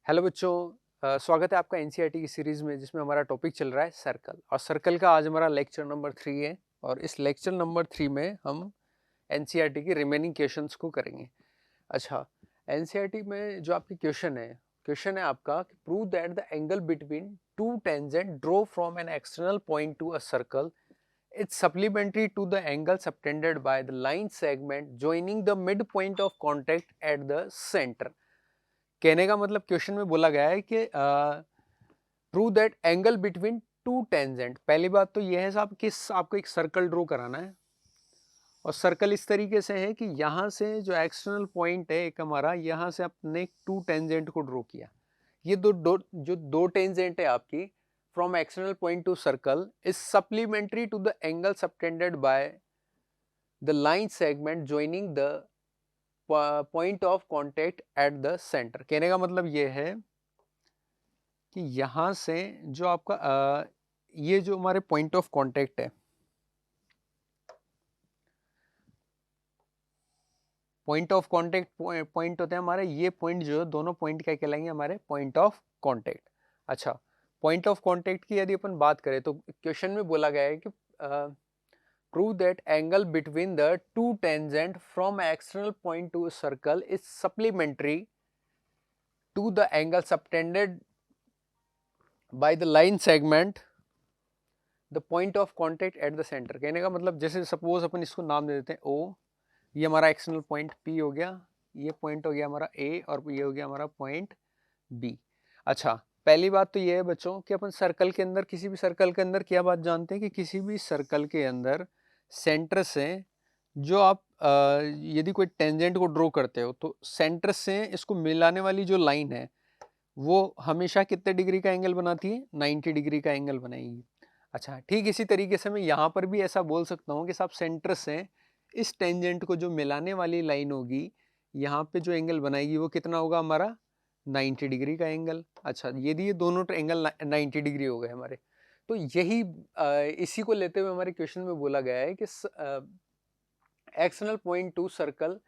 Hello बच्चों। स्वागत है आपका एनसीईआरटी की सीरीज में जिसमें हमारा टॉपिक चल रहा है सर्कल। और सर्कल का आज हमारा लेक्चर नंबर 3 है। और इस लेक्चर नंबर 3 में हम एनसीईआरटी की रिमेनिंग क्वेश्चंस को करेंगे। अच्छा, एनसीईआरटी में जो आपकी क्वेश्चन है आपका कि prove that the angle between two tangent draw from an external point to a circle it's supplementary to the angle subtended by the line segment joining the mid point of contact at the centre. कहने का मतलब question में बोला गया है कि prove that angle between two tangent. पहली बात तो यह है साहब कि आपको एक सर्कल ड्रॉ कराना है। और सर्कल इस तरीके से है कि यहाँ से जो एक्सटर्नल पॉइंट है एक हमारा, यहाँ से आपने टू टेंजेंट को ड्रॉ किया। ये दो टेंजेंट है आपकी from external point to circle is supplementary to the angle subtended by the line segment joining the point of contact at the centre. कहने का मतलब ये है कि यहाँ से जो आपका ये जो हमारे पॉइंट ऑफ कांटेक्ट है, पॉइंट ऑफ कांटेक्ट पॉइंट होते हैं हमारे, ये पॉइंट जो है दोनों पॉइंट क्या कहलाएंगे हमारे पॉइंट ऑफ कांटेक्ट। अच्छा, पॉइंट ऑफ कांटेक्ट की यदि अपन बात करें तो क्वेश्चन में बोला गया है कि prove that angle between the two tangent from external point to circle is supplementary to the angle subtended by the line segment the point of contact at the centre. कहने का मतलब जैसे सपोज अपन इसको नाम दे देते हैं ओ, ये हमारा एक्सटर्नल पॉइंट पी हो गया, ये पॉइंट हो गया हमारा ए, और ये हो गया हमारा पॉइंट बी। अच्छा, पहली बात तो ये है बच्चों कि अपन सर्कल के अंदर, किसी भी सर्कल के अंदर क्या बात जानते हैं कि किसी भी सर्कल के अंदर सेंटर से जो आप यदि कोई टेंजेंट को ड्रॉ करते हो तो सेंटर से इसको मिलाने वाली जो लाइन है वो हमेशा कितने डिग्री का एंगल बनाती है? 90 डिग्री का एंगल बनाएगी। अच्छा, ठीक इसी तरीके से मैं यहाँ पर भी ऐसा बोल सकता हूँ कि साहब सेंटर से इस टेंजेंट को जो मिलाने वाली लाइन होगी, यहाँ पे जो एंगल बनाएगी वो कितना होगा हमारा? 90 डिग्री का एंगल। अच्छा, यदि ये दोनों एंगल 90 डिग्री हो गए हमारे, तो यही इसी को लेते हुए हमारे क्वेश्चन में बोला गया है कि external point to circle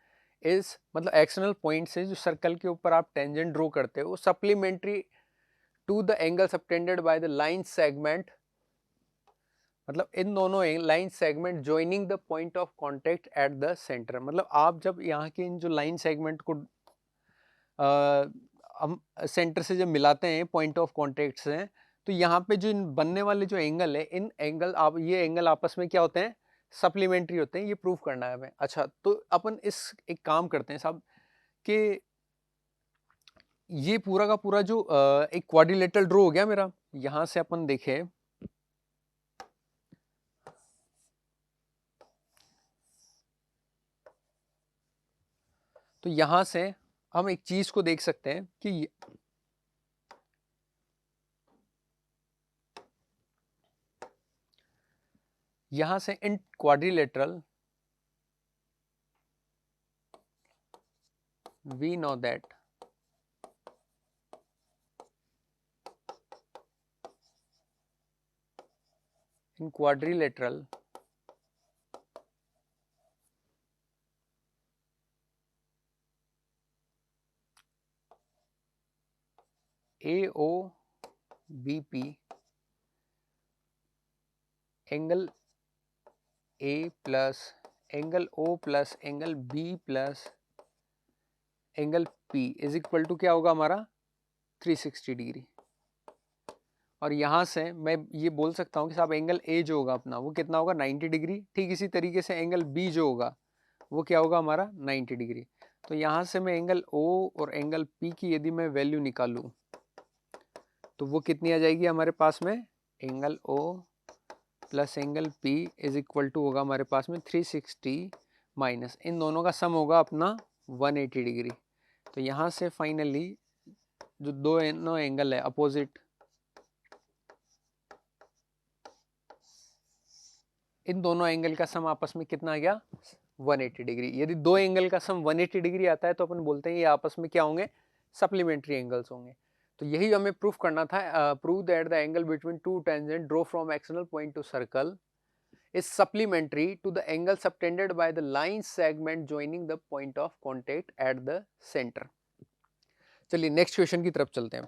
is, मतलब एक्सटर्नल पॉइंट से जो सर्कल के ऊपर आप टेंजेंट ड्रॉ करते हो supplementary to the angle subtended by the line segment, मतलब इन दोनों line segment joining the point of contact at the centre. मतलब आप जब यहाँ के इन जो लाइन सेगमेंट को हम सेंटर से जब मिलाते हैं पॉइंट ऑफ कांटेक्ट से, तो यहाँ पे जो इन बनने वाले जो एंगल है, इन एंगल आप ये एंगल आपस में क्या होते हैं? सप्लीमेंट्री होते हैं। ये प्रूफ करना है हमें। अच्छा, तो अपन इस एक काम करते हैं साहब कि ये पूरा का पूरा जो एक क्वाड्रिलेटरल ड्रॉ हो गया मेरा। यहां से अपन देखें तो यहां से हम एक चीज को देख सकते हैं कि यहां से in quadrilateral we know that in quadrilateral AOBP angle A plus angle O plus angle B plus angle P is equal to क्या होगा हमारा? 360 डिग्री। और यहाँ से मैं ये बोल सकता हूँ कि साहब एंगल A जो होगा अपना वो कितना होगा? 90 डिग्री। ठीक इसी तरीके से एंगल B जो होगा वो क्या होगा हमारा? 90 डिग्री। तो यहाँ से मैं एंगल O और एंगल P की यदि मैं वैल्यू निकालूँ तो वो कितनी आ जाएगी हमारे पास में? Angle O plus angle P is equal to होगा हमारे पास में 360 माइनस इन दोनों का सम होगा अपना 180 डिग्री। तो यहाँ से फाइनली जो दो एंगल है अपोजिट, इन दोनों एंगल का सम आपस में कितना आ गया? 180 डिग्री। यदि दो एंगल का सम 180 डिग्री आता है तो अपन बोलते हैं ये आपस में क्या होंगे? सप्लीमेंट्री एंगल्स होंगे। तो यही हमें प्रूफ करना था। Prove that the angle between two tangent draw from external point to circle is supplementary to the angle subtended by the line segment joining the point of contact at the center. चलिए next question की तरफ चलते हैं।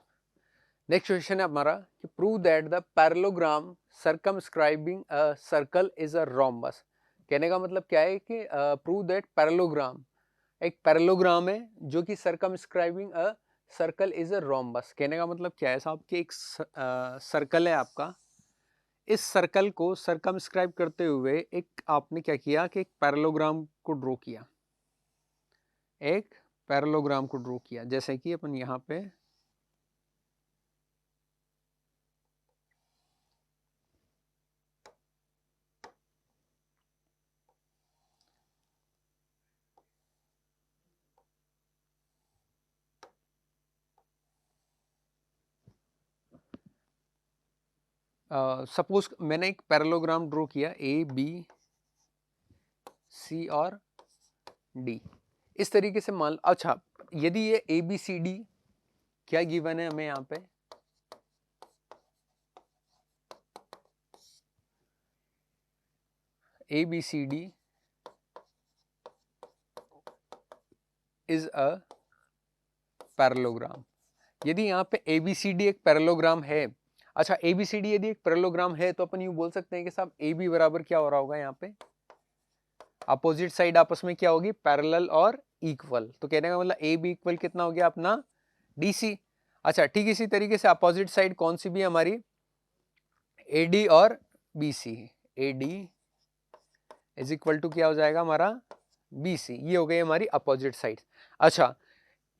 Next question है हमारा कि prove that the parallelogram circumscribing a circle is a rhombus. कहने का मतलब क्या है कि प्रूव दैट पैरेललोग्राम एक पैरेललोग्राम है जो कि circumscribing a circle is a rhombus. कहने का मतलब क्या है साहब कि एक सर्कल है आपका, इस सर्कल को सर्कमस्क्राइब करते हुए एक आपने क्या किया कि एक पैरेललोग्राम को ड्रॉ किया, एक पैरेललोग्राम को ड्रॉ किया। जैसे कि अपन यहाँ पे सपोज मैंने एक पैरेललोग्राम ड्रॉ किया ए बी सी और डी, इस तरीके से मान। अच्छा, यदि ये ए बी सी डी क्या गिवन है हमें यहाँ पे, A B C D is a parallelogram. यदि यहाँ पे ए बी सी डी एक पैरेललोग्राम है, अच्छा ए बी सी डी यदि एक पैरेललोग्राम है तो अपन यूं बोल सकते हैं कि साहब ए बी बराबर क्या हो रहा होगा, यहाँ पे अपोजिट साइड आपस में क्या होगी, पैरेलल और इक्वल। तो कहने का मतलब ए बी इक्वल कितना हो गया अपना डी सी। अच्छा ठीक इसी तरीके से अपोजिट साइड कौन सी भी हमारी ए डी और B C, A D is equal to क्या हो जाएगा हमारा बी सी। ये हो गई हमारी अपोजिट साइड। अच्छा,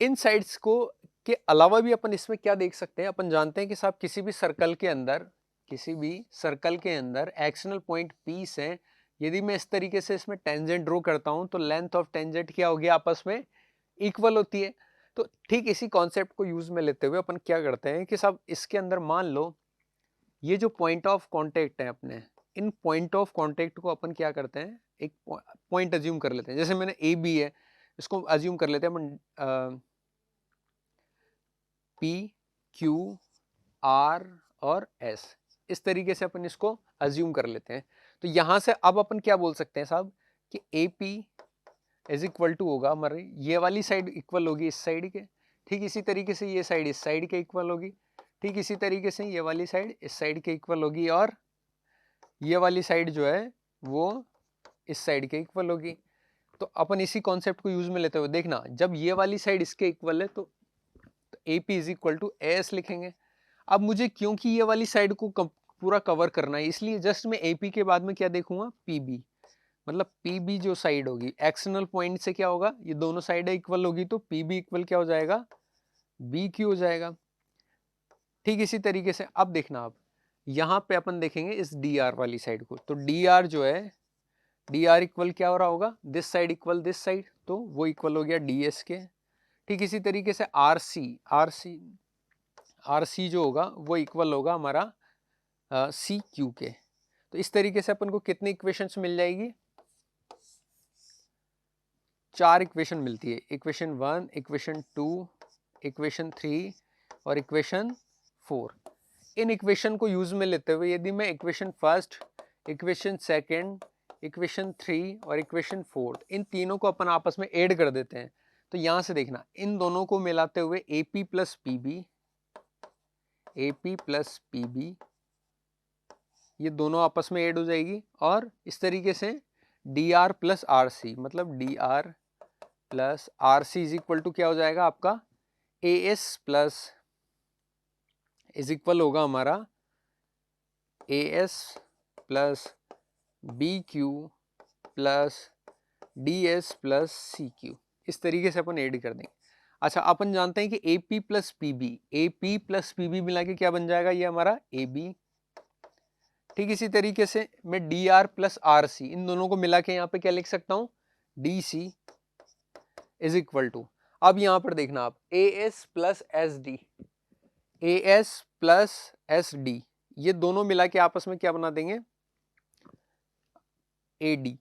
इन साइड्स को के अलावा भी अपन इसमें क्या देख सकते हैं, अपन जानते हैं कि साहब किसी भी सर्कल के अंदर, किसी भी सर्कल के अंदर एक्शनल पॉइंट पी से यदि मैं इस तरीके से इसमें टेंजेंट ड्रॉ करता हूं तो लेंथ ऑफ टेंजेंट क्या हो गया, आपस में इक्वल होती है। तो ठीक इसी कॉन्सेप्ट को यूज में लेते हुए अपन क्या करते हैं कि साहब इसके अंदर मान लो ये जो पॉइंट ऑफ कॉन्टेक्ट है अपने, इन पॉइंट ऑफ कॉन्टेक्ट को अपन क्या करते हैं, एक पॉइंट अज्यूम कर लेते हैं। जैसे मैंने ए बी है, इसको अज्यूम कर लेते हैं अपन पी क्यू आर और एस, इस तरीके से अपन इसको अज्यूम कर लेते हैं। तो यहां से अब अपन क्या बोल सकते हैं साहब कि A P is equal to होगा हमारे, ये वाली साइड इक्वल होगी इस साइड के, ठीक इसी तरीके से ये साइड इस साइड के इक्वल होगी, ठीक इसी तरीके से ये वाली साइड इस साइड के इक्वल होगी, और ये वाली साइड जो है वो इस साइड के इक्वल होगी। तो अपन इसी कॉन्सेप्ट को यूज में लेते हुए देखना, जब ये वाली साइड इसके इक्वल है तो A P is equal to S लिखेंगे। अब मुझे क्योंकि ये वाली साइड को पूरा कवर करना है, इसलिए जस्ट मैं ए पी के बाद में क्या देखूंगा, पी बी। मतलब पी बी जो साइड होगी एक्सटर्नल पॉइंट से क्या होगा, ये दोनों साइड इक्वल होगी तो पी बी इक्वल क्या हो जाएगा, बी क्यू हो जाएगा। ठीक इसी तरीके से अब देखना, आप यहाँ पे अपन देखेंगे इस डी आर वाली साइड को, तो डी आर जो है, डी आर इक्वल क्या हो रहा होगा, this side equal this side, तो वो इक्वल हो गया डी एस के। ठीक इसी तरीके से R C, R C, R C जो होगा वो इक्वल होगा हमारा सी क्यू के। तो इस तरीके से अपन को कितनी इक्वेशंस मिल जाएगी, 4 इक्वेशन मिलती है, इक्वेशन 1, इक्वेशन 2, इक्वेशन 3 और इक्वेशन 4। इन इक्वेशन को यूज में लेते हुए यदि मैं equation first, equation second, equation 3 और इक्वेशन 4 इन तीनों को अपन आपस में ऐड कर देते हैं, तो यहां से देखना इन दोनों को मिलाते हुए A P plus P B, A P plus P B, ये दोनों आपस में ऐड हो जाएगी, और इस तरीके से D R plus R C, मतलब D R plus R C is equal to क्या हो जाएगा आपका A S plus is equal होगा हमारा A S plus B Q plus D S plus C Q. इस तरीके से अपन ऐड कर देंगे। अच्छा, अपन जानते हैं कि A P plus P B, A P plus P B मिला के क्या बन जाएगा, ये हमारा ए बी। ठीक इसी तरीके से मैं D R plus R C इन दोनों को मिला के यहाँ पे क्या लिख सकता हूँ, D C is equal to, अब यहां पर देखना आप A S plus S D, A S plus S D, ये दोनों मिला के आपस में क्या बना देंगे, ए डी,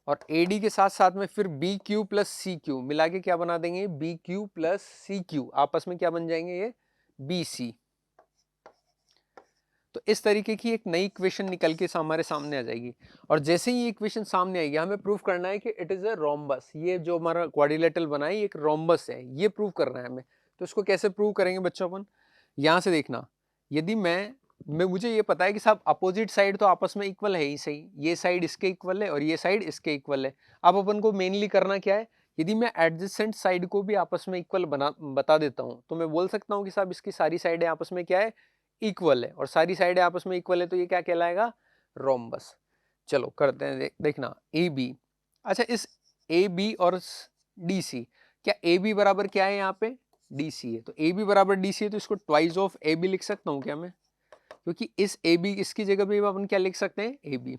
और ए डी के साथ साथ में फिर B Q plus C Q मिला के क्या बना देंगे, B Q plus C Q, आपस में क्या बन जाएंगे ये बी सी। तो इस तरीके की एक नई इक्वेशन निकल के हमारे सामने आ जाएगी। और जैसे ही ये इक्वेशन सामने आएगी हमें प्रूव करना है कि इट इज अ रोम्बस, ये जो हमारा क्वाड्रिलेटरल बना है एक रोम्बस है, ये प्रूव करना है हमें। तो इसको कैसे प्रूव करेंगे बच्चों अपन, यहाँ से देखना, यदि मैं मुझे ये पता है कि साहब अपोजिट साइड तो आपस में इक्वल है ही सही, ये साइड इसके इक्वल है और ये साइड इसके इक्वल है। अब अपन को मेनली करना क्या है, यदि मैं एडजेसेंट साइड को भी आपस में इक्वल बता देता हूँ तो मैं बोल सकता हूँ कि साहब इसकी सारी साइडें आपस में क्या है, इक्वल है, और सारी साइडें आपस में इक्वल है तो ये क्या कहलाएगा, रोम्बस। चलो करते हैं, देखना ए बी। अच्छा इस ए बी और डी सी, क्या ए बी बराबर क्या है, यहाँ पे डी सी है, तो ए बी बराबर डी सी है तो इसको ट्वाइस ऑफ ए बी लिख सकता हूँ क्या मैं, क्योंकि इस ए बी इसकी जगह पे अपन क्या लिख सकते हैं, ए बी।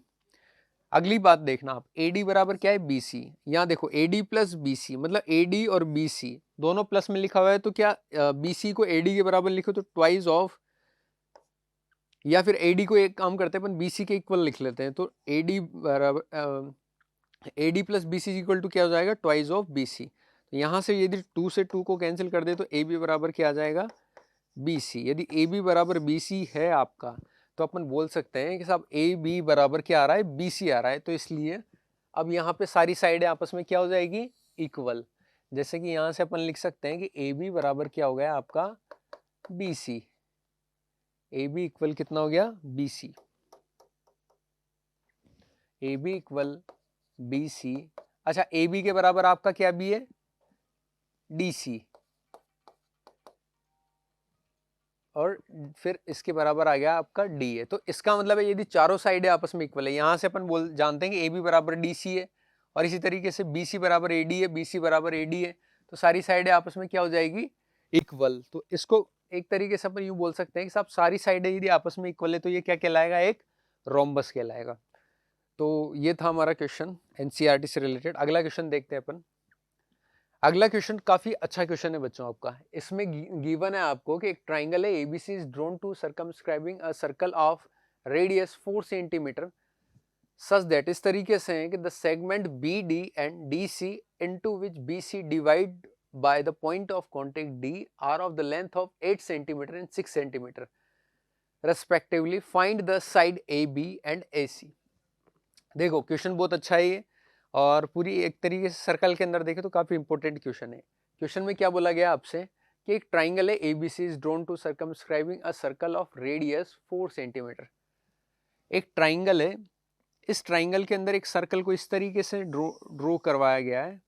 अगली बात देखना आप, ए डी बराबर क्या है, बी सी। यहाँ देखो A D plus B C, मतलब ए डी और बी सी दोनों प्लस में लिखा हुआ है, तो क्या बी सी को ए डी के बराबर लिखो तो ट्वाइस ऑफ, या फिर ए डी को एक काम करते हैं अपन बी सी के इक्वल लिख लेते हैं, तो ए डी बराबर A D plus B C equal to क्या हो जाएगा, ट्वाइस ऑफ बी सी। तो यहाँ से यदि 2 से 2 को कैंसिल कर दे तो ए बी बराबर क्या आ जाएगा, बी सी। यदि ए बी बराबर बी सी है आपका तो अपन बोल सकते हैं कि साहब ए बी बराबर क्या आ रहा है, बी सी आ रहा है। तो इसलिए अब यहाँ पे सारी साइडें आपस में क्या हो जाएगी, इक्वल। जैसे कि यहाँ से अपन लिख सकते हैं कि ए बी बराबर क्या हो गया आपका, B C. A B equal कितना हो गया, B C. A B equal B C. अच्छा ए बी के बराबर आपका क्या बी है, डी सी, और फिर इसके बराबर आ गया आपका डी है। तो इसका मतलब है यदि चारों साइडें आपस में इक्वल है, यहां से अपन बोल जानते हैं कि ए बी बराबर डी सी है, और इसी तरीके से बी सी बराबर ए डी है, बी सी बराबर ए डी है, तो सारी साइडें आपस में क्या हो जाएगी, इक्वल। तो इसको एक तरीके से अपन यूं बोल सकते हैं कि साहब सारी साइडें यदि आपस में इक्वल है तो ये क्या कहलाएगा, एक रोम्बस कहलाएगा। तो ये था हमारा क्वेश्चन एनसीईआरटी से रिलेटेड। अगला क्वेश्चन देखते हैं अपन। अगला क्वेश्चन काफी अच्छा क्वेश्चन है बच्चों आपका। इसमें गिवन है आपको कि एक ट्राइंगल है ABC is drawn to circumscribing a circle of radius 4 centimetre such that, इस तरीके से है कि the segment B D and D C into which B C divide by the point of contact D are of the length of 8 centimetre and 6 centimetre respectively, find the side A B and A C. देखो question बहुत अच्छा है ये, और पूरी एक तरीके से सर्कल के अंदर देखें तो काफी इंपॉर्टेंट क्वेश्चन है। क्वेश्चन में क्या बोला गया आपसे कि एक ट्राइंगल है ABC is drawn to circumscribing a circle of radius 4 centimetre. एक ट्राइंगल है, इस ट्राइंगल के अंदर एक सर्कल को इस तरीके से ड्रॉ करवाया गया है।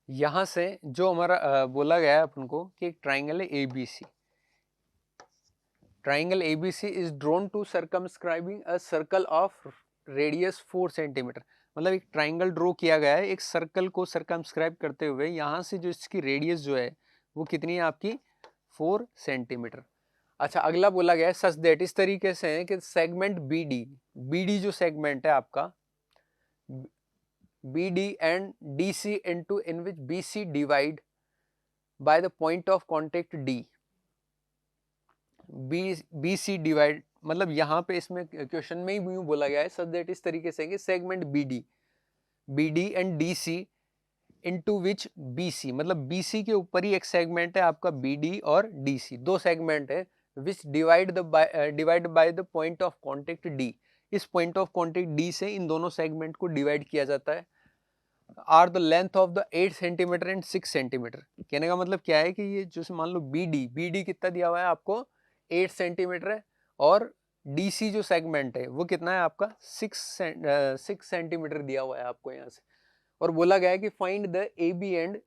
यहां से जो हमारा बोला गया है अपन को कि एक ट्राइंगल है ABC, triangle ABC is drawn to circumscribing a circle of radius 4 centimetre. मतलब एक ट्राइंगल ड्रॉ किया गया है एक सर्कल को सर्कमस्क्राइब करते हुए, यहाँ से जो इसकी रेडियस जो है वो कितनी है आपकी, 4 सेंटीमीटर। अच्छा अगला बोला गया है सच दैट, इस तरीके से है कि सेगमेंट बीडी जो सेगमेंट है आपका BD and DC into in which BC divide by the point of contact D, BC divide, मतलब यहाँ पे इसमें क्वेश्चन में ही यूं बोला गया है सच दैट, इस तरीके से कि segment BD and DC into which BC, मतलब BC के ऊपर ही एक सेगमेंट है आपका BD और DC, दो सेगमेंट है विच divide by the point of contact D। इस पॉइंट ऑफ कॉन्टेक्ट D से इन दोनों सेगमेंट को डिवाइड किया जाता है। Are the length of the 8 centimetre and 6 centimetre. कहने का मतलब क्या है कि ये जो मान लो BD कितना दिया हुआ है आपको, 8 सेंटीमीटर है, और DC जो सेगमेंट है वो कितना है आपका 6 सेंटीमीटर दिया हुआ है आपको यहाँ से। और बोला गया है कि फाइंड द AB एंड,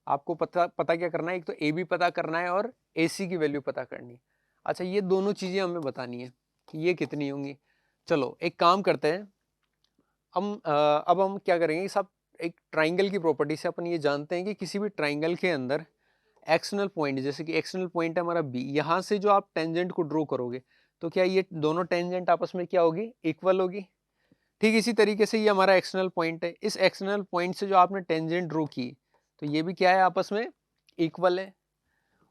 आपको पता क्या करना है, एक तो AB पता करना है और AC की वैल्यू पता करनी है। अच्छा ये दोनों चीजें हमें बतानी है कि ये कितनी होंगी। चलो एक काम करते हैं, अब हम क्या करेंगे, सब एक ट्राइंगल की प्रॉपर्टी से अपन ये जानते हैं कि किसी भी ट्राइंगल के अंदर एक्सटर्नल पॉइंट, जैसे कि एक्सटर्नल पॉइंट है हमारा B, यहाँ से जो आप टेंजेंट को ड्रॉ करोगे तो क्या ये दोनों टेंजेंट आपस में क्या होगी, इक्वल होगी। ठीक इसी तरीके से ये हमारा एक्सटर्नल पॉइंट है, इस एक्सटर्नल पॉइंट से जो आपने टेंजेंट ड्रॉ की तो ये भी क्या है, आपस में इक्वल है।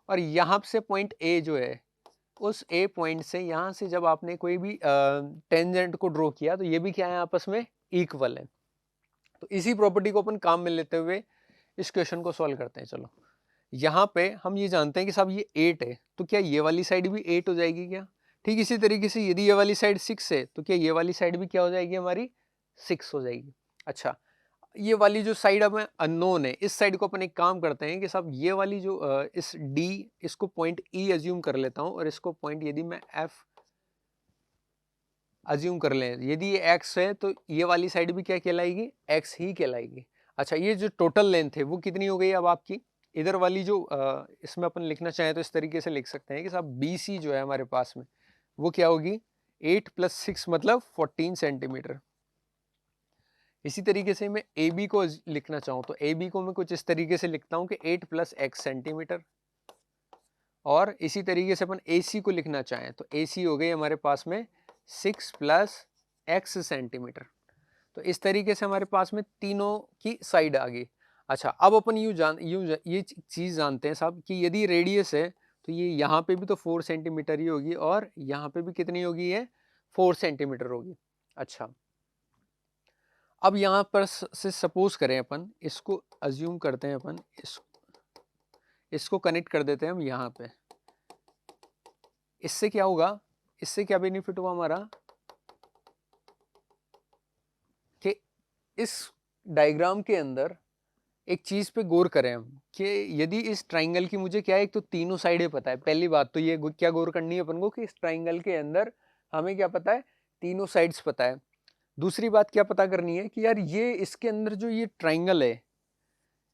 और यहाँ से पॉइंट ए जो है, उस ए पॉइंट से यहाँ से जब आपने कोई भी टेंजेंट को ड्रॉ किया तो ये भी क्या है, आपस में इक्वल है। तो इसी प्रॉपर्टी को अपन काम में लेते हुए इस क्वेश्चन को सॉल्व करते हैं। चलो यहाँ पे हम ये जानते हैं कि साहब ये 8 है, तो क्या ये वाली साइड भी 8 हो जाएगी क्या? ठीक इसी तरीके से यदि ये वाली साइड 6 है तो क्या ये वाली साइड भी क्या हो जाएगी, हमारी 6 हो जाएगी। अच्छा, ये वाली जो साइड अब अननोन है, इस साइड को अपन एक काम करते हैं कि साहब ये वाली जो इस D, इसको पॉइंट E अज्यूम कर लेता हूं, और इसको पॉइंट यदि मैं F अज्यूम कर लें, यदि ये x है तो ये वाली साइड भी क्या कहलाएगी, x ही कहलाएगी। अच्छा, ये जो टोटल लेंथ है वो कितनी हो गई अब आपकी, इधर वाली जो इसमें अपन लिखना चाहें तो इस तरीके से लिख सकते हैं कि साहब BC जो है हमारे पास में वो क्या होगी, 8 + 6 मतलब 14 सेंटीमीटर। इसी तरीके से मैं AB को लिखना चाहूँ तो AB को मैं कुछ इस तरीके से लिखता हूँ कि 8 + x सेंटीमीटर। और इसी तरीके से अपन AC को लिखना चाहें तो AC हो गई हमारे पास में 6 + x सेंटीमीटर। तो इस तरीके से हमारे पास में तीनों की साइड आ गई। अच्छा, अब अपन ये चीज़ जानते हैं साहब कि यदि रेडियस है तो ये यहाँ पे भी तो 4 सेंटीमीटर ही होगी, और यहाँ पे भी कितनी होगी, ये 4 सेंटीमीटर होगी। अच्छा, अब यहाँ पर से सपोज करें अपन इसको अज्यूम करते हैं, अपन इसको कनेक्ट कर देते हैं हम यहाँ पे। इससे क्या होगा, इससे क्या बेनिफिट हुआ हमारा कि इस डायग्राम के अंदर एक चीज पे गौर करें हम कि यदि इस ट्राइंगल की मुझे क्या है, एक तो तीनों साइडें पता है, पहली बात तो ये क्या गौर करनी है अपन को कि इस ट्राइंगल के अंदर हमें क्या पता है, तीनों साइड्स पता है। दूसरी बात क्या पता करनी है कि यार ये इसके अंदर जो ये ट्राइंगल है,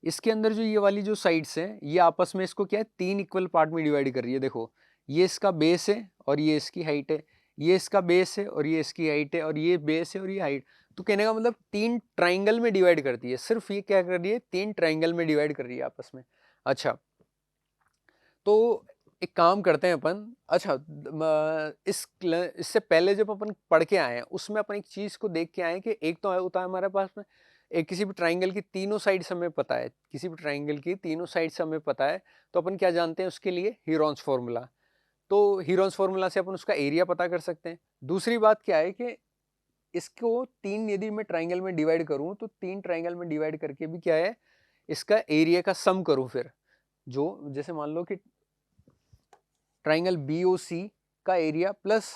इसके अंदर जो ये वाली जो साइड्स है ये आपस में इसको क्या है, 3 इक्वल पार्ट में डिवाइड कर रही है। देखो, ये इसका बेस है और ये इसकी हाइट है, ये इसका बेस है और ये इसकी हाइट है, और ये बेस है और ये हाइट। तो कहने का मतलब 3 ट्राइंगल में डिवाइड करती है, सिर्फ ये क्या कर रही है, 3 ट्राइंगल में डिवाइड कर रही है आपस में। अच्छा, तो एक काम करते हैं अपन। अच्छा, इससे पहले जब अपन पढ़ के आए हैं उसमें अपन एक चीज को देख के आए कि एक तो होता है हमारे पास में एक किसी भी ट्राइंगल की तीनों साइड्स हमें पता है, किसी भी ट्राइंगल की तीनों साइड्स हमें पता है, तो अपन क्या जानते हैं उसके लिए, हीरोन्स फॉर्मूला। तो हीरोन्स फॉर्मूला से अपन उसका एरिया पता कर सकते हैं। दूसरी बात क्या है कि इसको 3 यदि मैं ट्राइंगल में डिवाइड करूं तो 3 ट्राइंगल में डिवाइड करके भी क्या है, इसका एरिया का सम करूं फिर, जो जैसे मान लो कि ट्राइंगल BOC का एरिया प्लस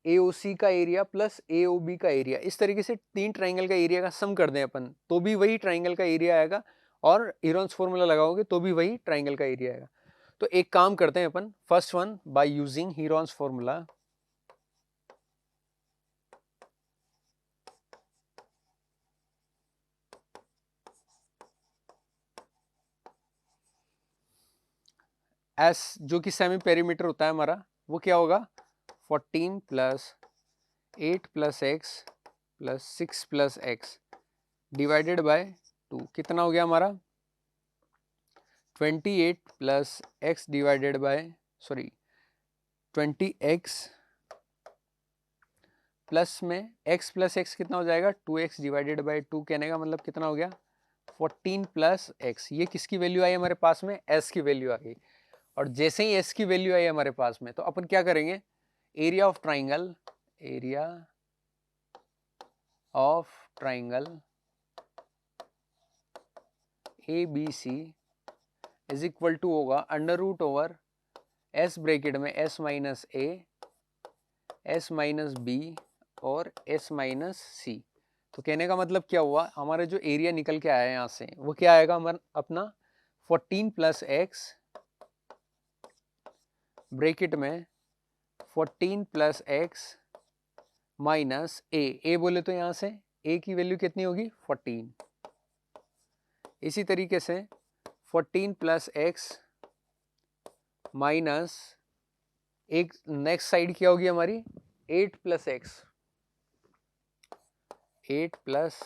AOC का एरिया प्लस AOB का एरिया, इस तरीके से 3 ट्राइंगल का एरिया का सम कर दें अपन तो भी वही ट्राइंगल का एरिया आएगा, और हीरोन्स फॉर्मूला लगाओगे तो भी वही ट्राइंगल का एरिया आएगा। तो एक काम करते हैं अपन, first one by using Heron's formula. S जो कि सेमी पेरीमीटर होता है हमारा, वो क्या होगा, 14 + 8 + x + 6 + x डिवाइडेड बाय 2, कितना हो गया हमारा, 28 + x divided by 20x plus में x + x कितना हो जाएगा, 2x डिवाइडेड बाय 2, कहने का मतलब कितना हो गया, 14 + x। ये किसकी वैल्यू आई हमारे पास में, s की वैल्यू आ गई। और जैसे ही s की वैल्यू आई हमारे पास में तो अपन क्या करेंगे, area of triangle ABC is equal to होगा √ओवर s ब्रैकेट में s - a s - b और s - c। तो कहने का मतलब क्या हुआ, हमारा जो एरिया निकल के आया यहाँ से वो क्या आएगा हमारा अपना 14 + x ब्रैकेट में 14 + x माइनस a बोले तो यहाँ से a की वैल्यू कितनी होगी, 14। इसी तरीके से 14 + x माइनस एक नेक्स्ट साइड क्या होगी हमारी, 8 + x 8 +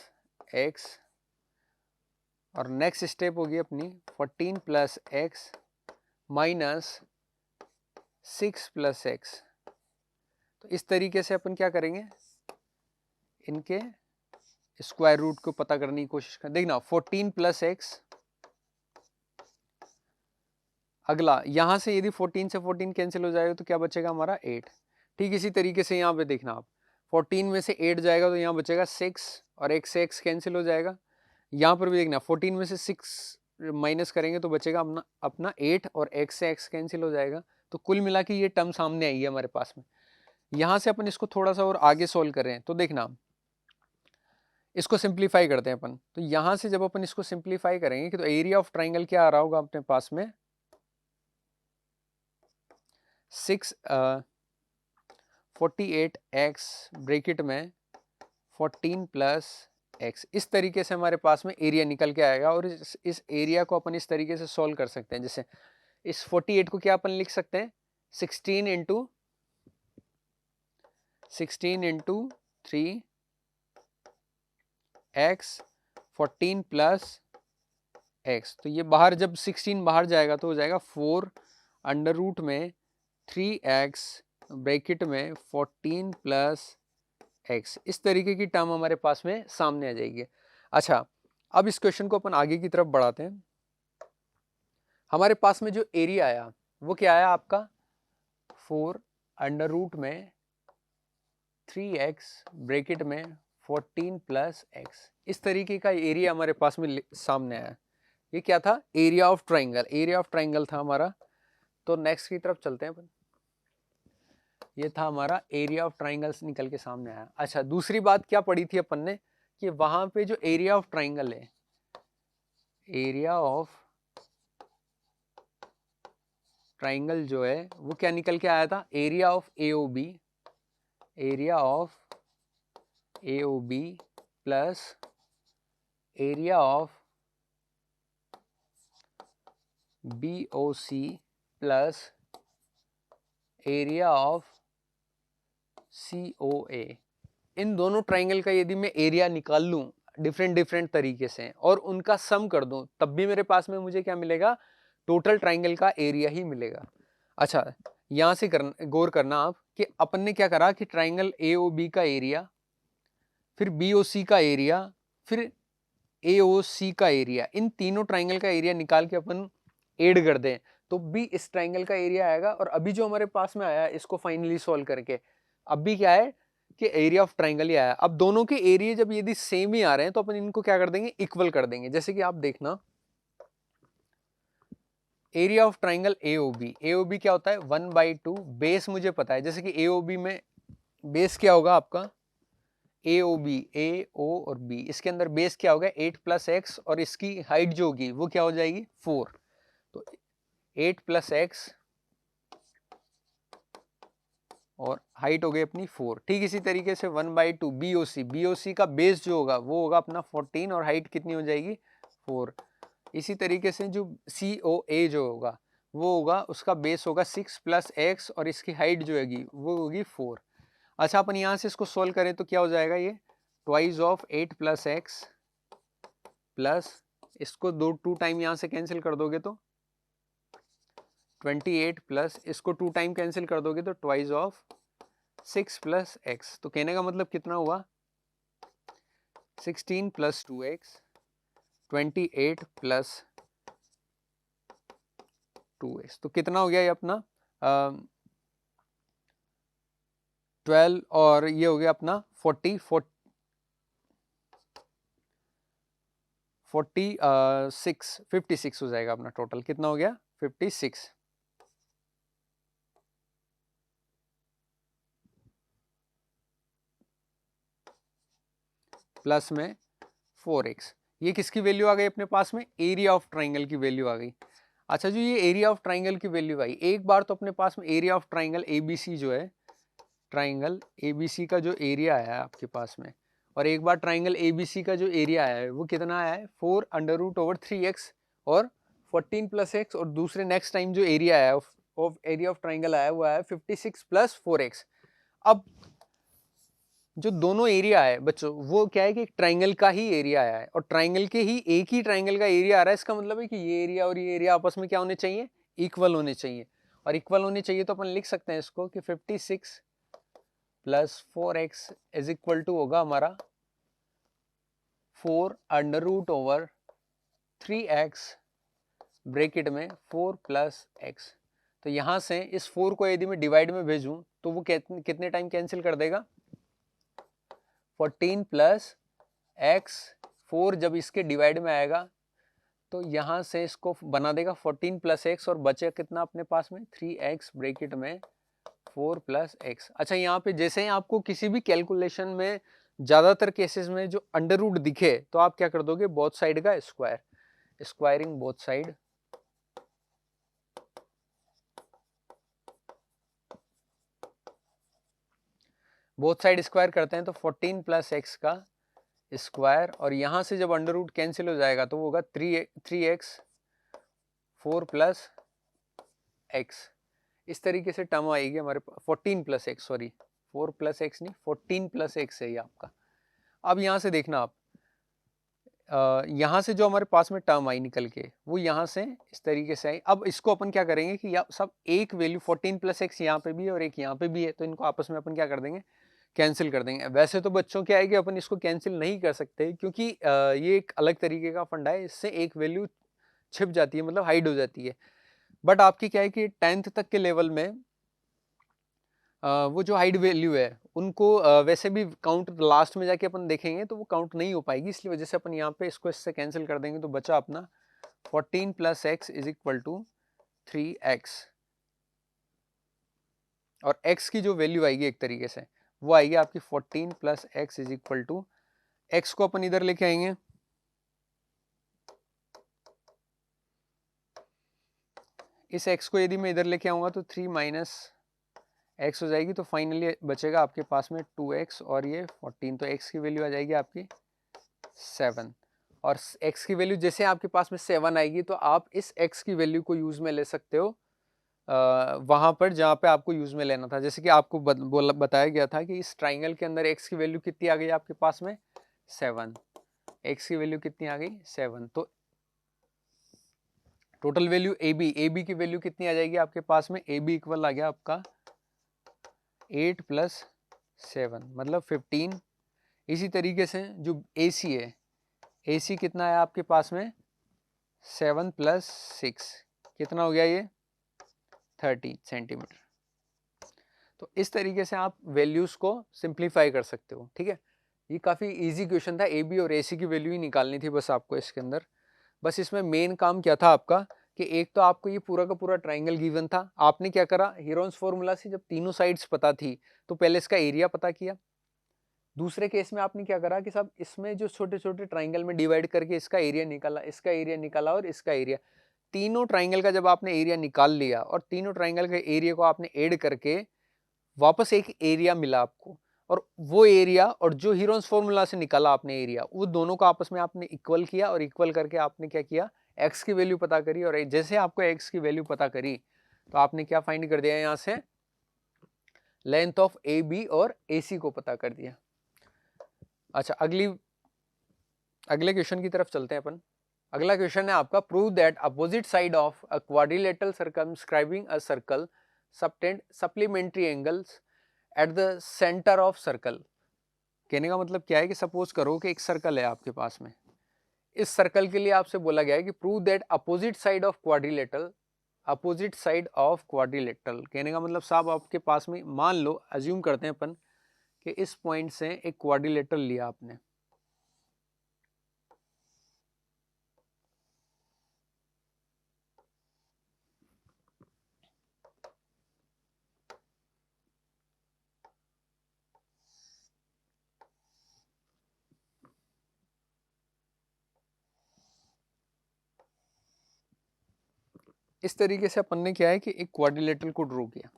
x, और नेक्स्ट स्टेप होगी अपनी 14 + x माइनस 6 + x। तो इस तरीके से अपन क्या करेंगे, इनके स्क्वायर रूट को पता करने की कोशिश कर। देखना 14 प्लस एक्स, अगला यहां से यदि 14 से 14 कैंसिल हो जाएगा तो क्या बचेगा हमारा 8। ठीक इसी तरीके से यहाँ पे देखना आप 14 में से 8 जाएगा तो यहाँ बचेगा 6 और एक से x कैंसिल हो जाएगा। यहाँ पर भी देखना 14 में से 6 माइनस करेंगे तो बचेगा अपना 8 और x से x कैंसिल हो जाएगा। तो कुल मिला के ये टर्म सामने आई है हमारे पास में। यहाँ से अपन इसको थोड़ा सा और आगे सोल्व कर रहे हैं तो देखना इसको सिंप्लीफाई करते हैं अपन। तो यहाँ से जब अपन इसको सिंप्लीफाई करेंगे कि तो एरिया ऑफ ट्राइंगल क्या आ रहा होगा अपने पास में 48x ब्रैकेट में 14 प्लस x, इस तरीके से हमारे पास में एरिया निकल के आएगा। और इस एरिया को अपन इस तरीके से सॉल्व कर सकते हैं। जैसे इस 48 को क्या अपन लिख सकते हैं 16 इंटू 3 x 14 प्लस x। तो ये बाहर जब 16 बाहर जाएगा तो हो जाएगा 4 अंडर रूट में 3x ब्रैकेट में 14 प्लस x। इस तरीके की टर्म हमारे पास में सामने आ जाएगी। अच्छा, अब इस क्वेश्चन को अपन आगे की तरफ बढ़ाते हैं। हमारे पास में जो एरिया आया वो क्या आया आपका 4 अंडर रूट में 3x ब्रैकेट में 14 प्लस x। इस तरीके का एरिया हमारे पास में सामने आया। ये क्या था area of triangle, area of triangle था हमारा। तो नेक्स्ट की तरफ चलते हैं अपन। ये था हमारा एरिया ऑफ ट्राइंगल्स निकल के सामने आया। अच्छा, दूसरी बात क्या पढ़ी थी अपन ने कि वहां पे जो एरिया ऑफ ट्राइंगल है, एरिया ऑफ ट्राइंगल जो है वो क्या निकल के आया था area of AOB, area of AOB plus area of BOC plus area of COA। इन दोनों ट्राइंगल का यदि मैं एरिया निकाल लूं डिफरेंट तरीके से और उनका सम कर दूं तब भी मेरे पास में मुझे क्या मिलेगा टोटल ट्राइंगल का एरिया ही मिलेगा। अच्छा, यहां से गौर करना आप कि अपन ने क्या करा कि ट्राइंगल AOB का एरिया, फिर BOC का एरिया, फिर AOC का एरिया, इन तीनों ट्राइंगल का एरिया निकाल के अपन ऐड कर दें तो भी इस ट्राइंगल का एरिया आएगा। और अभी जो हमारे पास में आया इसको फाइनली सॉल्व करके अब भी क्या है कि एरिया ऑफ ट्राइंगल ही आया। अब दोनों के एरिया जब यदि सेम ही आ रहे हैं तो अपन इनको क्या कर देंगे इक्वल कर देंगे। जैसे कि आप देखना एरिया ऑफ ट्राइंगल AOB क्या होता है 1/2, बेस मुझे पता है। जैसे कि AOB में बेस क्या होगा आपका AOB AO और B, इसके अंदर बेस क्या होगा 8 प्लस x और इसकी हाइट जो होगी वो क्या हो जाएगी 4। तो 8 प्लस x और हाइट हो गई अपनी 4। ठीक इसी तरीके से 1/2 BOC का बेस जो होगा वो होगा अपना 14 और हाइट कितनी हो जाएगी 4। इसी तरीके से जो COA जो होगा वो होगा उसका बेस होगा 6 प्लस x और इसकी हाइट जो होगी वो होगी 4। अच्छा, अपन यहाँ से इसको सोल्व करें तो क्या हो जाएगा ये twice of 8 plus x plus इसको 2 टाइम यहाँ से कैंसिल कर दोगे तो 28 प्लस इसको 2 टाइम कैंसिल कर दोगे तो ट्वाइस ऑफ 6 प्लस x। तो कहने का मतलब कितना हुआ 16 प्लस 2x 28 प्लस 2x। तो कितना हो गया ये अपना 12 और ये हो गया अपना 46 56 हो जाएगा अपना टोटल। कितना हो गया 56 प्लस में 4x। ये किसकी वैल्यू आ गई अपने पास में एरिया ऑफ ट्राइंगल की वैल्यू आ गई। अच्छा, जो ये एरिया ऑफ ट्राइंगल की वैल्यू आई एक बार तो अपने पास में एरिया ऑफ ट्राइंगल ABC जो है ट्राइंगल ABC का जो एरिया आया है आपके पास में और एक बार ट्राइंगल ABC का जो एरिया आया है वो कितना आया है 4 अंडर रूट ओवर 3x और 14 प्लस x। और दूसरे नेक्स्ट टाइम जो एरिया आया ऑफ एरिया ऑफ ट्राइंगल आया वो आया 56 प्लस 4x। अब जो दोनों एरिया है बच्चों वो क्या है कि एक ट्राइंगल का ही एरिया आया है और ट्राइंगल के ही एक ही ट्राइंगल का एरिया आ रहा है। इसका मतलब है कि ये एरिया और ये एरिया आपस में क्या होने चाहिए इक्वल होने चाहिए। और इक्वल होने चाहिए तो अपन लिख सकते हैं इसको कि 56 plus 4x is equal to होगा हमारा 4 under root over 3x bracket में 4 प्लस x। तो यहाँ से इस 4 को यदि मैं डिवाइड में भेजूं तो वो कितने टाइम कैंसिल कर देगा? 14 प्लस x। 4 जब इसके डिवाइड में आएगा तो यहाँ से इसको बना देगा 14 प्लस एक्स और बचे कितना अपने पास में 3x ब्रैकेट में 4 प्लस एक्स। अच्छा, यहाँ पे जैसे ही आपको किसी भी कैलकुलेशन में ज्यादातर केसेस में जो अंडर रूट दिखे तो आप क्या कर दोगे? बोथ साइड का square, squaring both side. Both side square करते हैं तो 14 प्लस एक्स का स्क्वायर, और यहां से जब अंडर रूट कैंसिल हो जाएगा तो वो होगा 3x 4 प्लस एक्स। इस तरीके से टर्म आएगी हमारे 14 plus x, sorry 4 plus x नहीं 14 प्लस एक्स है ये आपका। अब यहाँ से देखना आप, यहाँ से जो हमारे पास में टर्म आई निकल के वो यहाँ से इस तरीके से आई। अब इसको अपन क्या करेंगे कि सब एक वैल्यू 14 प्लस एक्स यहाँ पे भी है और एक यहाँ पे भी है, तो इनको आपस में अपन क्या कर देंगे? कैंसिल कर देंगे। वैसे तो बच्चों क्या है कि अपन इसको कैंसिल नहीं कर सकते क्योंकि ये एक अलग तरीके का फंडा है, इससे एक वैल्यू छिप जाती है, मतलब हाइड हो जाती है। बट आपकी क्या है कि 10th तक के लेवल में वो जो हाइड वैल्यू है उनको वैसे भी काउंट लास्ट में जाके अपन देखेंगे तो वो काउंट नहीं हो पाएगी, इसलिए वजह से अपन यहाँ पे इसको इससे कैंसिल कर देंगे। तो बचा अपना 14 plus x is equal to 3x, और x की जो वैल्यू आएगी एक तरीके से वो आएगी आपकी 14 plus x is equal to, x को अपन इधर लेके आएंगे, इस x को यदि मैं इधर लेके आऊंगा तो 3 माइनस x हो जाएगी, तो फाइनली बचेगा आपके पास में 2x और ये 14। तो x की वैल्यू आ जाएगी आपकी 7, और x की वैल्यू जैसे आपके पास में 7 आएगी तो आप इस x की वैल्यू को यूज में ले सकते हो वहां पर जहां पे आपको यूज में लेना था। जैसे कि आपको बताया गया था कि इस ट्राइंगल के अंदर x की वैल्यू कितनी आ गई आपके पास में? 7। x की वैल्यू कितनी आ गई? 7। तो टोटल वैल्यू ab की वैल्यू कितनी आ जाएगी आपके पास में? ab इक्वल आ गया आपका 8 प्लस 7 मतलब 15। इसी तरीके से जो AC है, AC कितना है आपके पास में? 7 प्लस 6 कितना हो गया ये? 30 सेंटीमीटर। तो इस तरीके से आप वैल्यूज को सिंप्लीफाई कर सकते हो। ठीक है, ये काफी इजी क्वेश्चन था। AB और AC की वैल्यू ही निकालनी थी बस आपको इसके अंदर। बस इसमें मेन काम क्या था आपका कि एक तो आपको ये पूरा का पूरा ट्राइंगल गिवन था, आपने क्या करा, हीरोन्स फॉर्मूला से जब तीनों साइड्स पता थी तो पहले इसका एरिया पता किया। दूसरे केस में आपने क्या करा कि साहब इसमें जो छोटे छोटे ट्राइंगल में डिवाइड करके इसका एरिया निकाला, इसका एरिया निकाला और इसका एरिया। तीनों ट्राइंगल का जब आपने एरिया निकाल लिया और तीनों ट्राइंगल के एरिया को आपने ऐड करके वापस एक एरिया मिला आपको, और वो एरिया और जो हीरोन्स फॉर्मूला से निकाला आपने एरिया, वो दोनों को आपस में आपने इक्वल किया, और इक्वल करके आपने क्या किया? एक्स की वैल्यू पता करी, और जैसे आपको एक्स की वैल्यू पता करी तो आपने क्या फाइंड कर दिया? यहां से लेंथ ऑफ ए बी और ए सी को पता कर दिया। अच्छा, अगले क्वेश्चन की तरफ चलते हैं अपन। अगला क्वेश्चन है आपका, prove that opposite side of a quadrilateral circumscribing a circle subtend supplementary angles eight the centre of circle. कहने का मतलब क्या है कि सपोज करो कि एक सर्कल है आपके पास में, इस सर्कल के लिए आपसे बोला गया है कि prove that opposite side of quadrilateral, opposite side of quadrilateral. कहने का मतलब साहब आपके पास में, मान लो अज्यूम करते हैं अपन कि इस पॉइंट से एक क्वाड्रिलेटरल लिया आपने, इस तरीके से अपन ने क्या है कि एक क्वाड्रिलेटरल को ड्रॉ किया।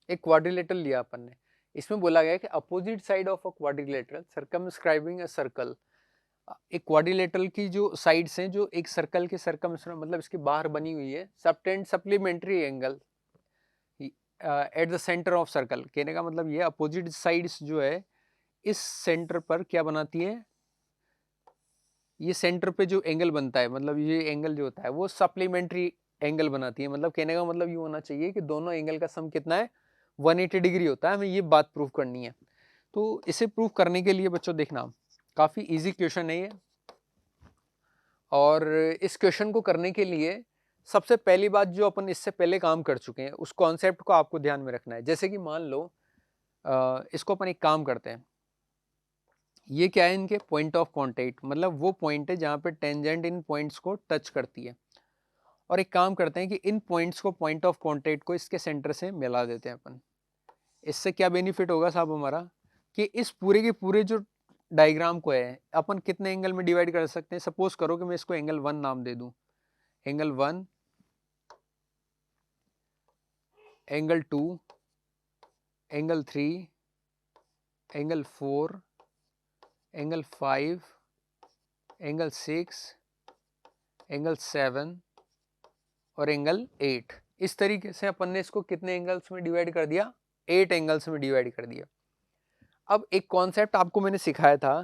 एक क्वाड्रिलेटरल लिया अपन ने, इसमें बोला गया है कि opposite side of a quadrilateral circumscribing a circle, एक क्वाड्रिलेटरल की जो साइड्स हैं जो एक सर्कल के सर्कमफ्रेंस मतलब इसके बाहर बनी हुई है, subtend supplementary angle eight the centre of circle. कहने का मतलब ये अपोजिट साइड्स जो है इस सेंटर पर क्या बनाती है, ये सेंटर पे जो एंगल बनता है मतलब ये एंगल जो होता है वो सप्लीमेंट्री एंगल बनाती है। मतलब कहने का मतलब ये होना चाहिए कि दोनों एंगल का सम कितना है, 180 डिग्री होता है। हमें ये बात प्रूव करनी है। तो इसे प्रूव करने के लिए बच्चों देखना काफी इजी क्वेश्चन है ये, और इस क्वेश्चन को करने के लिए सबसे पहली बात जो अपन इससे पहले काम कर चुके हैं उस कॉन्सेप्ट को आपको ध्यान में रखना है। जैसे कि मान लो इसको अपन एक काम करते हैं, ये क्या है, इनके पॉइंट ऑफ कांटेक्ट, मतलब वो पॉइंट है जहाँ पे टेंजेंट इन पॉइंट्स को टच करती है। और एक काम करते हैं कि इन पॉइंट्स को, पॉइंट ऑफ कांटेक्ट को इसके सेंटर से मिला देते हैं अपन। इससे क्या बेनिफिट होगा साहब हमारा, कि इस पूरे के पूरे जो डायग्राम को है अपन कितने एंगल में डिवाइड कर सकते हैं। सपोज करो कि मैं इसको एंगल 1 नाम दे दूं, angle 1, angle 2, angle 3, angle 4, angle 5, angle 6, angle 7 और एंगल 8। इस तरीके से अपन ने इसको कितने एंगल्स में डिवाइड कर दिया, 8 एंगल्स में डिवाइड कर दिया। अब एक कॉन्सेप्ट आपको मैंने सिखाया था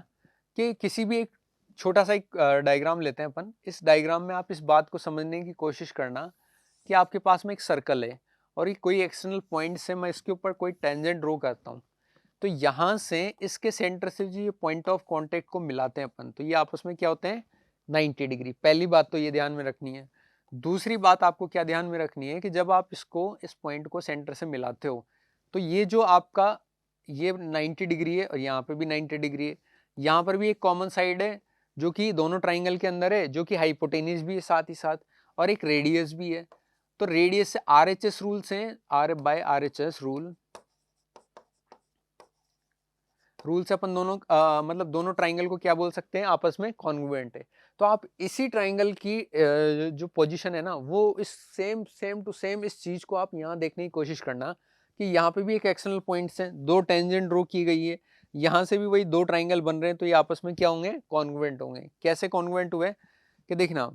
कि किसी भी एक छोटा सा एक डायग्राम लेते हैं अपन। इस डायग्राम में आप इस बात को समझने की कोशिश करना कि आपके पास में एक सर्कल है और ये कोई एक्सटर्नल पॉइंट से मैं इसके ऊपर कोई टेंजेंट ड्रॉ करता हूँ, तो यहाँ से इसके सेंटर से जो ये पॉइंट ऑफ कांटेक्ट को मिलाते हैं अपन, तो ये आपस में क्या होते हैं, 90 डिग्री। पहली बात तो ये ध्यान में रखनी है। दूसरी बात आपको क्या ध्यान में रखनी है कि जब आप इसको, इस पॉइंट को सेंटर से मिलाते हो, तो ये जो आपका ये 90 डिग्री है और यहाँ पे भी 90 डिग्री है। यहाँ पर भी एक कॉमन साइड है जो कि दोनों ट्राइंगल के अंदर है, जो कि हाइपोटेनियस भी है साथ ही साथ, और एक रेडियस भी है। तो रेडियस से RHS रूल से, R बाय RHS रूल से अपन दोनों मतलब दोनों ट्राइंगल को क्या बोल सकते हैं, आपस में कॉन्ग्रुएंट है। तो आप इसी ट्राइंगल की जो पोजीशन है ना, वो इस सेम टू सेम इस चीज को आप यहाँ देखने की कोशिश करना कि यहाँ पे भी एक एक्सटर्नल पॉइंट्स हैं, दो टेंजेंट ड्रॉ की गई है, यहाँ से भी वही दो ट्राइंगल बन रहे हैं, तो ये आपस में क्या होंगे, कॉन्ग्रुएंट होंगे। कैसे कॉन्ग्रुएंट हुए कि देखना,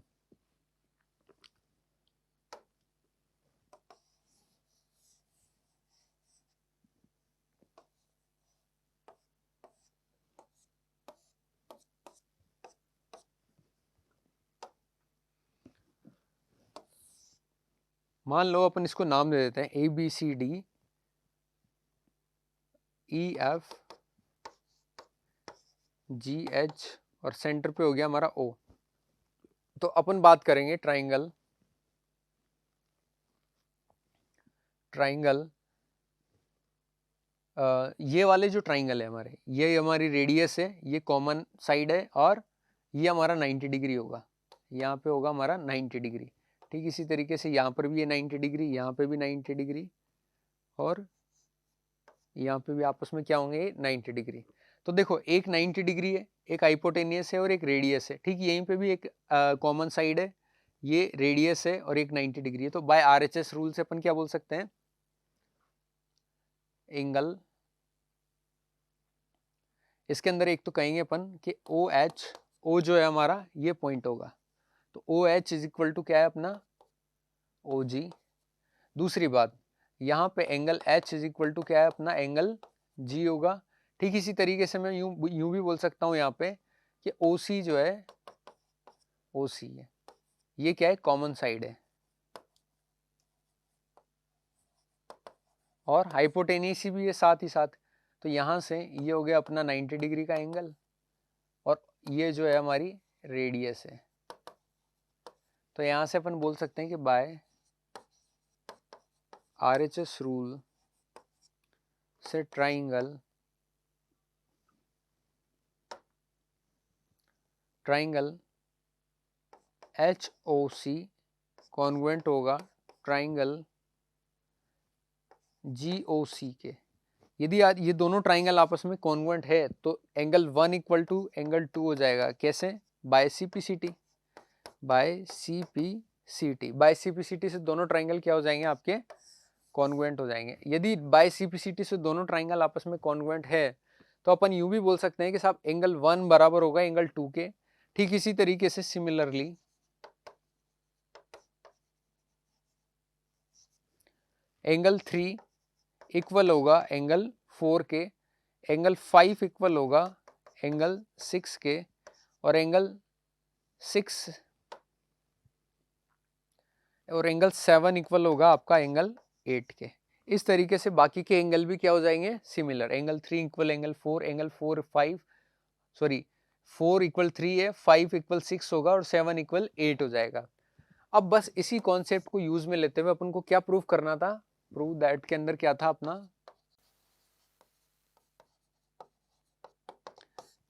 मान लो अपन इसको नाम दे देते हैं ABCD EF GH और सेंटर पे हो गया हमारा O। तो अपन बात करेंगे ट्राइंगल ये वाले जो ट्राइंगल है हमारे, ये हमारी रेडियस है, ये कॉमन साइड है, और ये हमारा 90 डिग्री होगा, यहाँ पे होगा हमारा 90 डिग्री। ठीक इसी तरीके से यहाँ पर भी ये 90 डिग्री, यहाँ पे भी 90 डिग्री, और यहाँ पे भी आपस में क्या होंगे, 90 डिग्री। तो देखो एक 90 डिग्री है, एक हाइपोटेनियस है और एक रेडियस है। ठीक यहीं पे भी एक कॉमन साइड है, ये रेडियस है और एक 90 डिग्री है। तो बाय RHS रूल से अपन क्या बोल सकते हैं, एंगल, इसके अंदर एक तो कहेंगे अपन कि OH, O जो है हमारा ये पॉइंट होगा, तो OH इज इक्वल टू क्या है अपना, OG। दूसरी बात, यहाँ पे angle H is equal to क्या है अपना, एंगल G होगा। ठीक इसी तरीके से मैं यूं भी बोल सकता हूँ यहाँ पे कि OC जो है, OC है, ये क्या है, कॉमन साइड है, और हाइपोटेनियस भी है साथ ही साथ। तो यहाँ से ये हो गया अपना 90 डिग्री का एंगल, और ये जो है हमारी रेडियस है। तो यहाँ से अपन बोल सकते हैं कि बाय RHS रूल से ट्राइंगल HOC कॉन्ग्रुएंट होगा ट्राइंगल GOC के। यदि ये दोनों ट्राइंगल आपस में कॉन्ग्रुएंट है तो एंगल 1 इक्वल टू एंगल 2 हो जाएगा। कैसे, बाय CPCT, बाय CPCT से दोनों ट्राइंगल क्या हो जाएंगे, आपके कॉन्ग्रुएंट हो जाएंगे। यदि बाय CPCT से दोनों ट्राइंगल आपस में कॉन्ग्रुएंट है तो अपन यूं भी बोल सकते हैं कि साहब एंगल 1 बराबर होगा एंगल 2 के। ठीक इसी तरीके से सिमिलरली एंगल 3 इक्वल होगा एंगल 4 के, एंगल 5 इक्वल होगा एंगल 6 के, और एंगल 7 इक्वल होगा आपका एंगल 8 के। इस तरीके से बाकी के एंगल भी क्या हो जाएंगे, similar. Angle 3 equal angle 4, angle 4 5 sorry 4 equal 3 है, 5 इक्वल 6 होगा और 7 इक्वल 8 हो जाएगा। अब बस इसी कॉन्सेप्ट को यूज में लेते हुए अपन को क्या प्रूव करना था, प्रूव दैट के अंदर क्या था अपना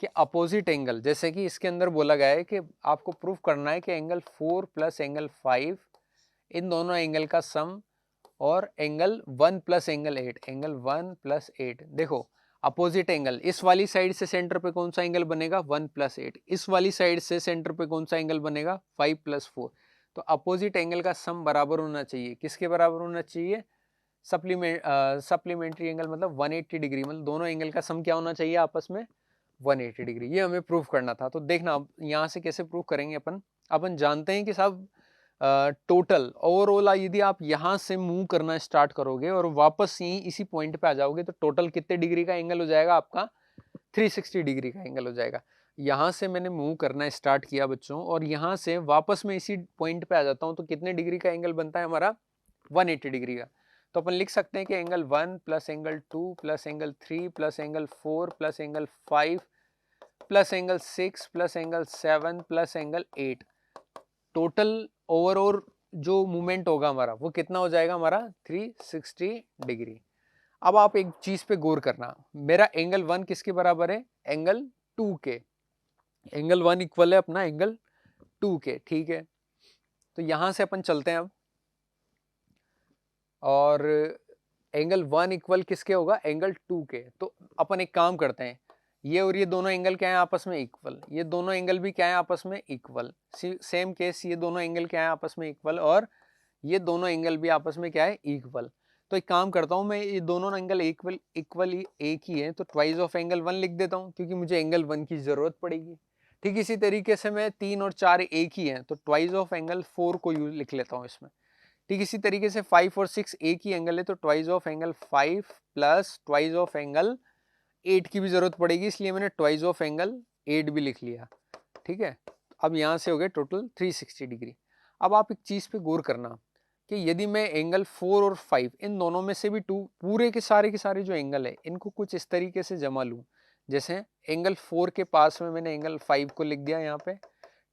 कि अपोजिट एंगल, जैसे कि इसके अंदर बोला गया है कि आपको प्रूफ करना है कि एंगल 4 प्लस एंगल 5 इन दोनों एंगल का सम, और angle 1 plus angle 8, angle 1 plus 8। देखो अपोजिट एंगल, इस वाली साइड से सेंटर पे कौन सा एंगल बनेगा 1 प्लस 8, इस वाली साइड से सेंटर पे कौन सा एंगल बनेगा 5 प्लस 4। तो अपोजिट एंगल का सम बराबर होना चाहिए, किसके बराबर होना चाहिए, सप्लीमेंट्री एंगल मतलब 180 डिग्री, मतलब दोनों एंगल का सम क्या होना चाहिए आपस में 180 डिग्री। ये हमें प्रूफ करना था। तो देखना अब यहाँ से कैसे प्रूफ करेंगे अपन जानते हैं कि साहब टोटल ओवरऑल यदि आप यहाँ से मूव करना स्टार्ट करोगे और वापस यहीं इसी पॉइंट पे आ जाओगे तो टोटल कितने डिग्री का एंगल हो जाएगा आपका 360 डिग्री का एंगल हो जाएगा। यहाँ से मैंने मूव करना स्टार्ट किया बच्चों, और यहाँ से वापस मैं इसी पॉइंट पे आ जाता हूँ तो कितने डिग्री का एंगल बनता है हमारा 180 डिग्री का। तो अपन लिख सकते हैं कि angle 1 plus angle 2 plus angle 3 plus angle 4 plus angle 5 plus angle 6 plus angle 7 plus angle 8, total overall जो मूवमेंट होगा हमारा वो कितना हो जाएगा हमारा 360 डिग्री। अब आप एक चीज पे गौर करना, मेरा एंगल 1 किसके बराबर है, एंगल 2 के। एंगल 1 इक्वल है अपना एंगल 2 के, ठीक है। तो यहां से अपन चलते हैं अब, और एंगल 1 इक्वल किसके होगा एंगल 2 के। तो अपन एक काम करते हैं, ये और ये दोनों एंगल क्या है आपस में इक्वल, ये दोनों एंगल भी क्या है आपस में इक्वल, सेम केस ये दोनों एंगल क्या है आपस में इक्वल, और ये दोनों एंगल भी आपस में क्या है इक्वल। तो एक काम करता हूं मैं, ये दोनों एंगल इक्वल एक ही है तो ट्वाइस ऑफ एंगल 1 लिख देता हूं, क्योंकि मुझे एंगल 1 की जरूरत पड़ेगी। ठीक इसी तरीके से मैं 3 और 4 एक ही है तो ट्वाइस ऑफ एंगल 4 को यूज लिख लेता हूं इसमें। ठीक इसी तरीके से 5 और 6 एक ही एंगल है तो twice of angle 5 plus twice of angle 8 की भी जरूरत पड़ेगी, इसलिए मैंने ट्वाइस ऑफ एंगल 8 भी लिख लिया। ठीक है, अब यहाँ से हो गए टोटल 360 डिग्री। अब आप एक चीज पे गौर करना कि यदि मैं एंगल 4 और 5 इन दोनों में से भी पूरे के सारे जो एंगल है इनको कुछ इस तरीके से जमा लूँ, जैसे एंगल 4 के पास में मैंने एंगल 5 को लिख दिया यहाँ पे।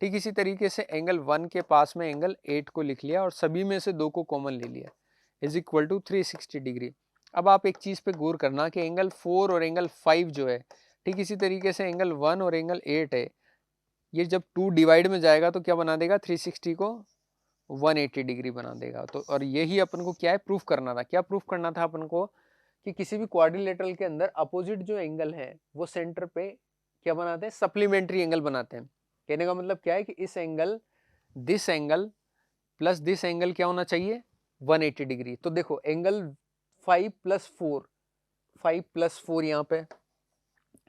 ठीक इसी तरीके से एंगल 1 के पास में एंगल 8 को लिख लिया और सभी में से 2 को कॉमन ले लिया, इज इक्वल टू 360 डिग्री। अब आप एक चीज पे गौर करना कि एंगल 4 और एंगल 5 जो है, ठीक इसी तरीके से एंगल 1 और एंगल 8 है, ये जब 2 डिवाइड में जाएगा तो क्या बना देगा 360 को 180 डिग्री बना देगा। तो और यही अपन को क्या है प्रूफ करना था, क्या प्रूफ करना था अपन को कि किसी भी क्वाड्रिलेटरल के अंदर अपोजिट जो एंगल है वो सेंटर पे क्या बनाते हैं, सप्लीमेंट्री एंगल बनाते हैं। कहने का मतलब क्या है कि इस angle this angle plus this angle क्या होना चाहिए 180 डिग्री। तो देखो एंगल 5 प्लस 4 यहाँ पे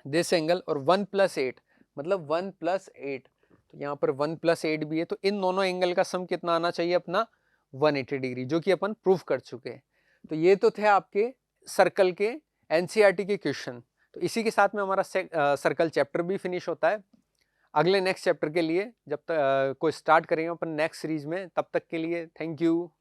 दिस एंगल, और 1 प्लस 8 मतलब 1 प्लस 8, तो यहाँ पर 1 प्लस 8 भी है, तो इन दोनों एंगल का सम कितना आना चाहिए अपना 180 डिग्री, जो कि अपन प्रूफ कर चुके हैं। तो ये तो थे आपके सर्कल के एनसीईआरटी के क्वेश्चन। तो इसी के साथ में हमारा सर्कल चैप्टर भी फिनिश होता है। अगले नेक्स्ट चैप्टर के लिए जब तक कोई स्टार्ट करेंगे अपन नेक्स्ट सीरीज में, तब तक के लिए थैंक यू।